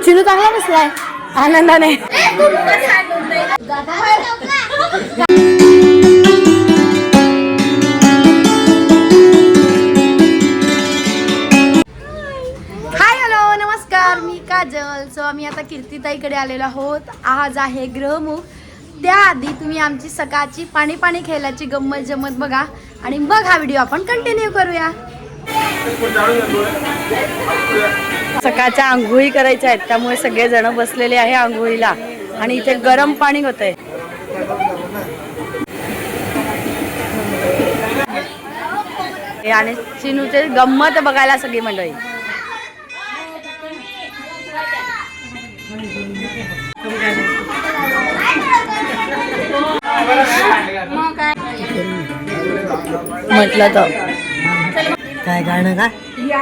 चिनू चांगला बसलाय आनंदाने. हाय हॅलो नमस्कार, मी काजल. सो आम्ही आता कीर्तिताईकडे आलेलो आहोत. आज आहे ग्रहमुख. त्याआधी तुम्ही आमची सकाळची पाणी पाणी खेळायची गंमत जमत बघा आणि मग हा व्हिडिओ आपण कंटिन्यू करूया. सकाळच्या आंघोळी करायच्या आहेत त्यामुळे सगळे जण बसलेले आहे आंघोळीला आणि इथे गरम पाणी होतंय. आणि चिनूचे गंमत बघायला सगळी मंडळी. म्हटलं तर काय गाणं का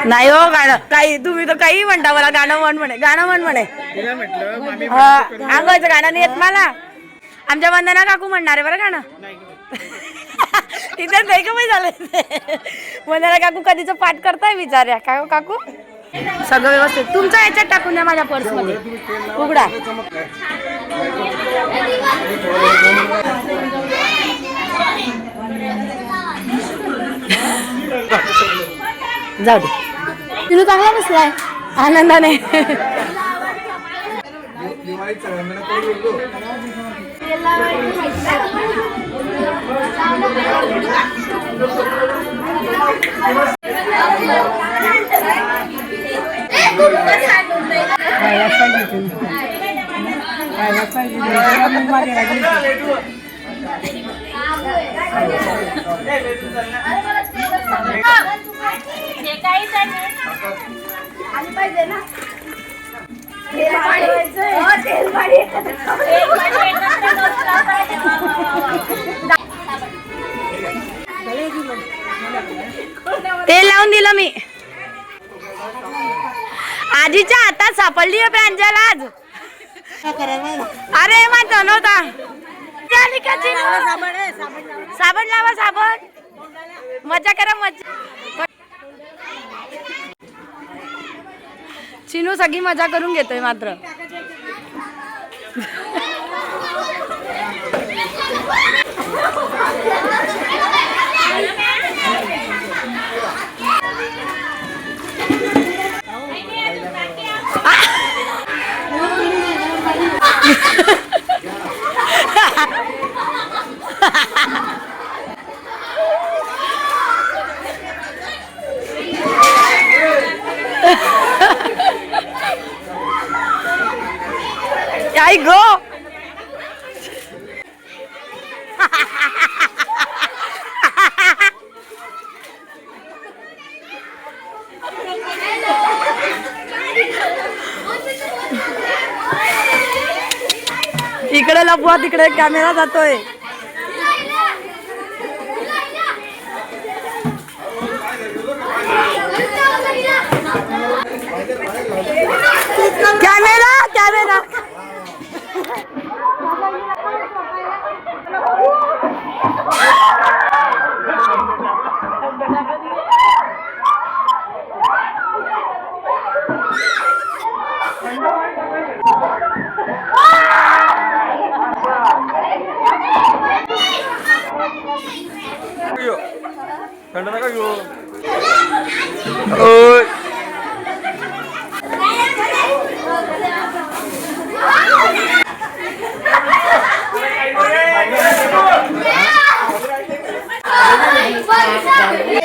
नाही हो, गाणं काही तुम्ही तर काही म्हणता. मला गाणं म्हण म्हणे, गाणं म्हण म्हणे. अंगाचं गाणं नाही येत मला. आमच्या वंदना काकू म्हणणार आहे बरं गाणं. तिथे नाही का माहिती झालं. वंदना काकू कधीच पाठ करताय विचार्या का काकू. सगळं व्यवस्थित तुमचं याच्यात टाकून द्या माझ्या पर्स मध्ये. उघडा. जाऊ दे. चिनू चांगला बसलाय आनंदाने. तेल लावून दिलं मी. आजीच्या हातात सापडली आहे प्रांजल आज. अरे माझा नव्हता. साबण लावा साबण. मजा करा मजा. चिनू सगळी मजा करून घेतोय मात्र. आई गो. इकडे लपवा, तिकडे कॅमेरा जातोय. Camera camera.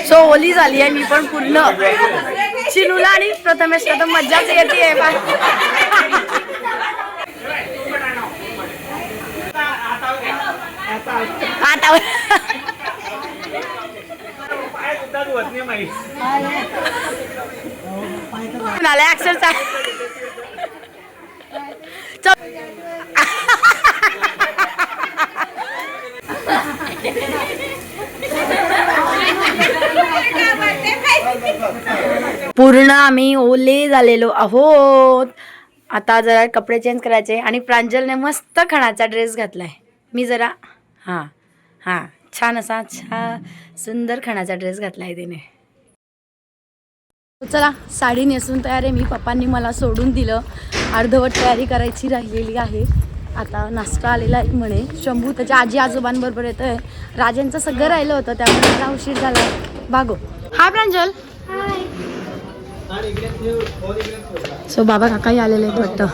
सो ओली झाली आहे मी पण पूर्ण. चिनूला आणि प्रथमेश तर मज्जाच येते. आता अक्षरचा पूर्ण आम्ही ओले झालेलो आहोत. आता जरा कपडे चेंज करायचे आणि प्रांजलने मस्त खणाचा ड्रेस घातलाय. मी जरा हां छान असा सुंदर खणाचा ड्रेस घातलाय तिने. चला साडी नेसून तयार आहे मी. पप्पांनी मला सोडून दिलं. अर्धवट तयारी करायची राहिलेली आहे. आता नाश्ता आलेला आहे म्हणे. शंभू त्याच्या आजी आजोबांबरोबर येतो आहे. राजांचं सगळं राहिलं होतं त्यामुळे मला उशीर झाला. भागो. हाय प्रांजल. सो बाबा काकाही आलेले आहेत वाटतं.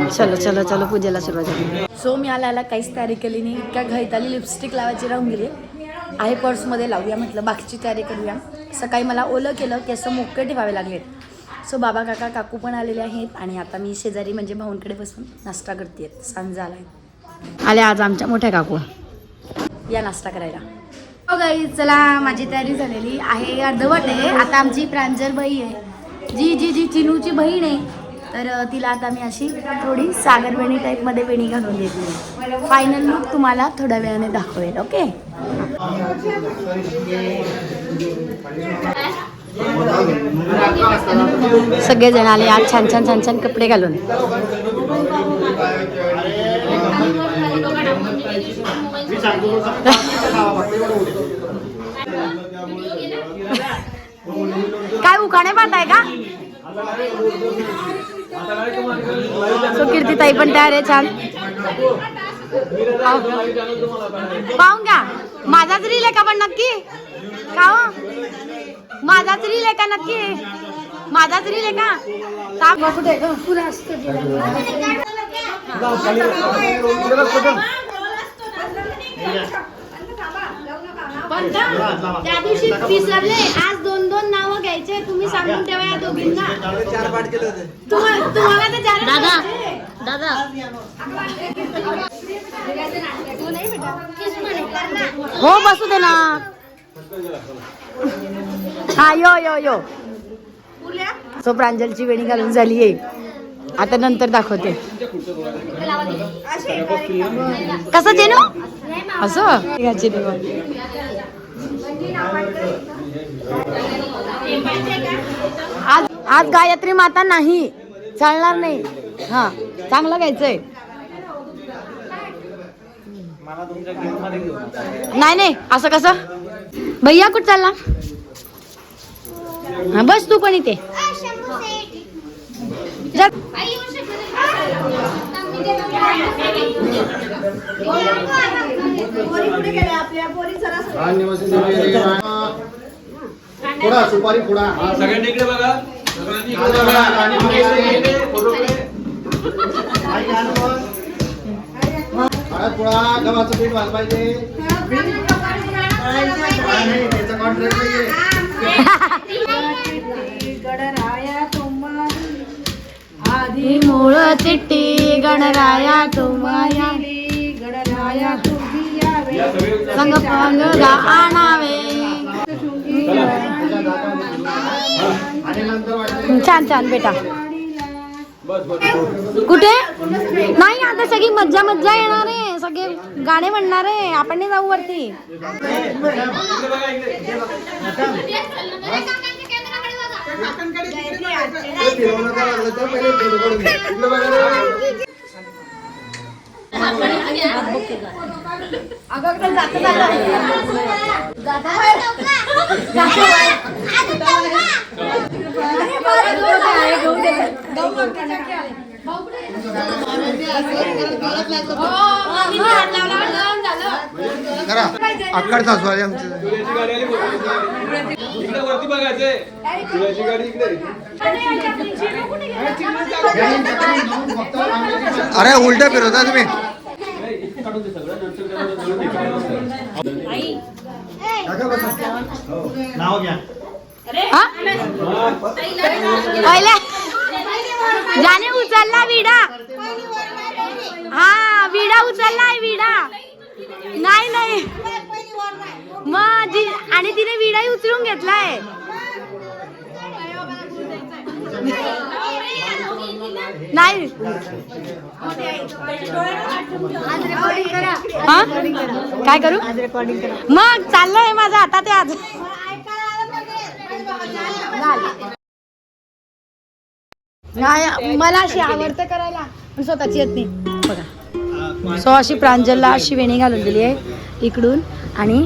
चलो चलो चलो पूजेला सुरुवात झाली. सो मी आल्याला काहीच तयारी केली नाही. इतक्या घाईत आली. लिपस्टिक लावायची राहून गेली आहे. पर्समध्ये लावूया म्हटलं, बाकीची तयारी करूया. सकाळी मला ओलं केलं, केस मोकळे ठेवावे लागलेत. सो बाबा काका काकू पण आलेले आहेत आणि आता मी शेजारी म्हणजे भाऊंकडे बसून नाश्ता करते. सांज झालाय. आले आज आमच्या मोठ्या काकू या नाश्ता करायला. हो गाई चला माझी तयारी झालेली आहे. अर्धवट आहे. आता आमची प्रांजल बाई आहे जी चिनूची बहीण आहे. तर तिला आता मी अशी थोडी सागर वेणी टाईपमध्ये वेणी घालून घेतली. फायनल लुक तुम्हाला थोड्या वेळाने दाखवेल. ओके. सगळेजण आले आज छान छान छान छान कपडे घालून. काय उखाणे पाहताय का? सो कीर्तिताई पण तयार आहे छान. पाहून घ्या. माझाच रील आहे का पण नक्की? का हो? माझाच रील आहे का नक्की? माझाच रील आहे का? कुठे त्या दिवशी विसरले. आज 2-2 नावं घ्यायचे. तुम्ही सांगून ठेवा या दोघींना. तुम्हाला तर दादा दादा हो बसू दे ना. हा यो यो यो. सो प्रांजलची वेणी घालून झाली आहे. आता नंतर दाखवते. कसं जेनू असं घ्यायचे आज गायत्री माता नाही चालणार नाही. हा चांगलं घ्यायचंय. नाही असं कसं. भैया कुठं चालला? हा बस तू पण इथे. सुपारी पुडा सगळ्यांनी इकडे बघा. पुडा गव्हाचं पीठ व्हायला पाहिजे. त्याचा कॉन्ट्रॅक्ट आधी मूळ चिट्टी गणराया तुम्हाया गणराया संग पंग आणावे. छान छान बेटा. कुठे नाही आता सगळी मज्जा मज्जा येणार आहे. सगळे गाणे म्हणणार आहे. आपण नाही जाऊ वरती. अक्कड सासू आली आमची. वरती बघायचंय. अरे उलट फिरवता तुम्ही. नाव घ्या. जाने उचलला विडा. हा विडा उचललाय विडा. नाही मग आणि तिने विडाही उचलून घेतलाय. नाही काय करू मग चाललंय माझं आता ते आज. नाही मला अशी आवडतं करायला पण स्वतःची येत नाही बघा. सो अशी प्रांजलला अशी वेणी घालून दिली आहे इकडून आणि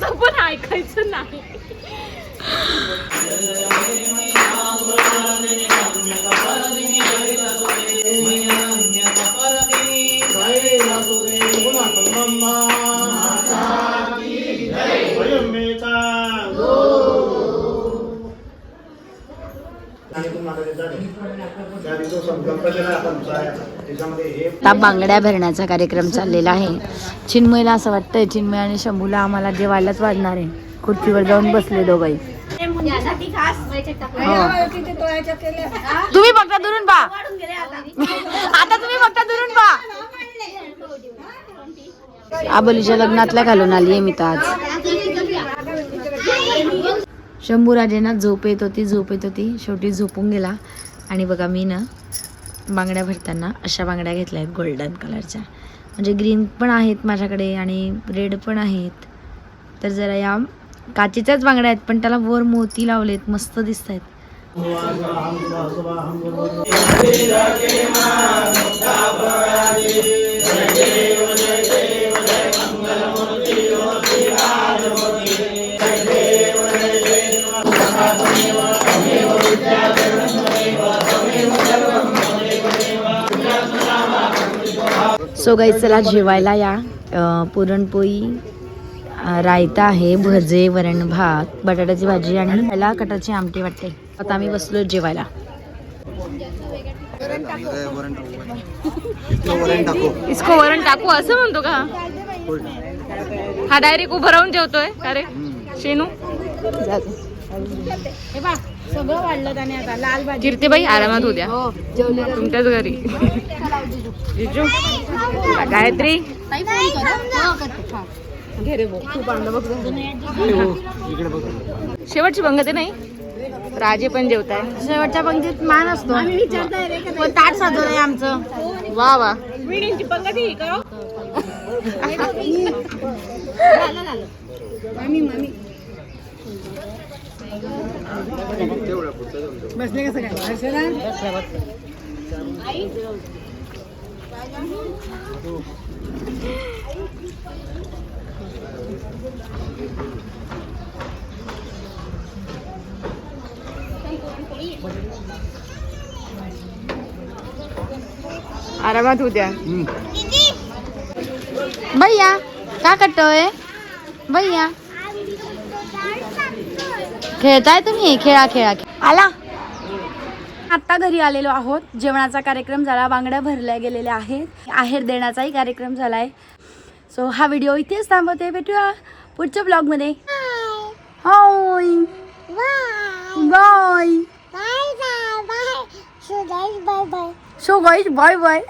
तसं पण ऐकायचं नाही. आता बांगड्या भरण्याचा कार्यक्रम चाललेला आहे. चिन्मयला असं वाटतंय चिन्मय आणि शंभूला आम्हाला जेवायलाच वाढणार आहे. खुर्चीवर जाऊन बसले दोघंही. तुम्ही फक्त दुरून पहा. आता तुम्ही फक्त दुरून पहा. आबोलीच्या लग्नातल्या घालून आली आहे मी तर आज. शंभू राजेंना झोप येत होती शेवटी झोपून गेला. आणि बघा मी ना बांगड्या भरताना अशा बांगड्या घेतल्या आहेत गोल्डन कलरच्या. म्हणजे ग्रीन पण आहेत माझ्याकडे आणि रेड पण आहेत. तर जरा या काचेच्याच बांगड्या आहेत पण त्याला वर मोती लावलेत, मस्त दिसत आहेत. सो गाईस चला जेवायला या. पुरणपोळी, रायता आहे, भजे, वरण भात, बटाट्याची भाजी आणि ह्याला कटाची आमटी वाटते. आता आम्ही बसलो जेवायला. इसको वरण टाकू असं म्हणतो का हा? डायरेक्ट उभं राहून जेवतोय का रे शेनू? सगळं वाढलं त्याने आता. लाल भाजी कीर्तीबाई आरामात होत्या तुमच्याच घरी. जिजू, गायत्री शेवटची पंगती नाही. राजे पण जेवताय. शेवटच्या पंक्तीत मान असतो. पण ताट साजवलंय आमचं. वा वा. बसले कसं काय? आरामात होत्या. भैया का करतोय? भैया खेळताय तुम्ही? खेळा खेळा. आला. आता घरी आलेलो आहोत. जेवणाचा कार्यक्रम झाला, बांगड्या भरल्या गेलेल्या आहेत, आहेर देण्याचाही कार्यक्रम झालाय. सो हा व्हिडिओ इथेच थांबवते. भेटूया पुढच्या ब्लॉगमध्ये. Hi bye. So guys bye bye.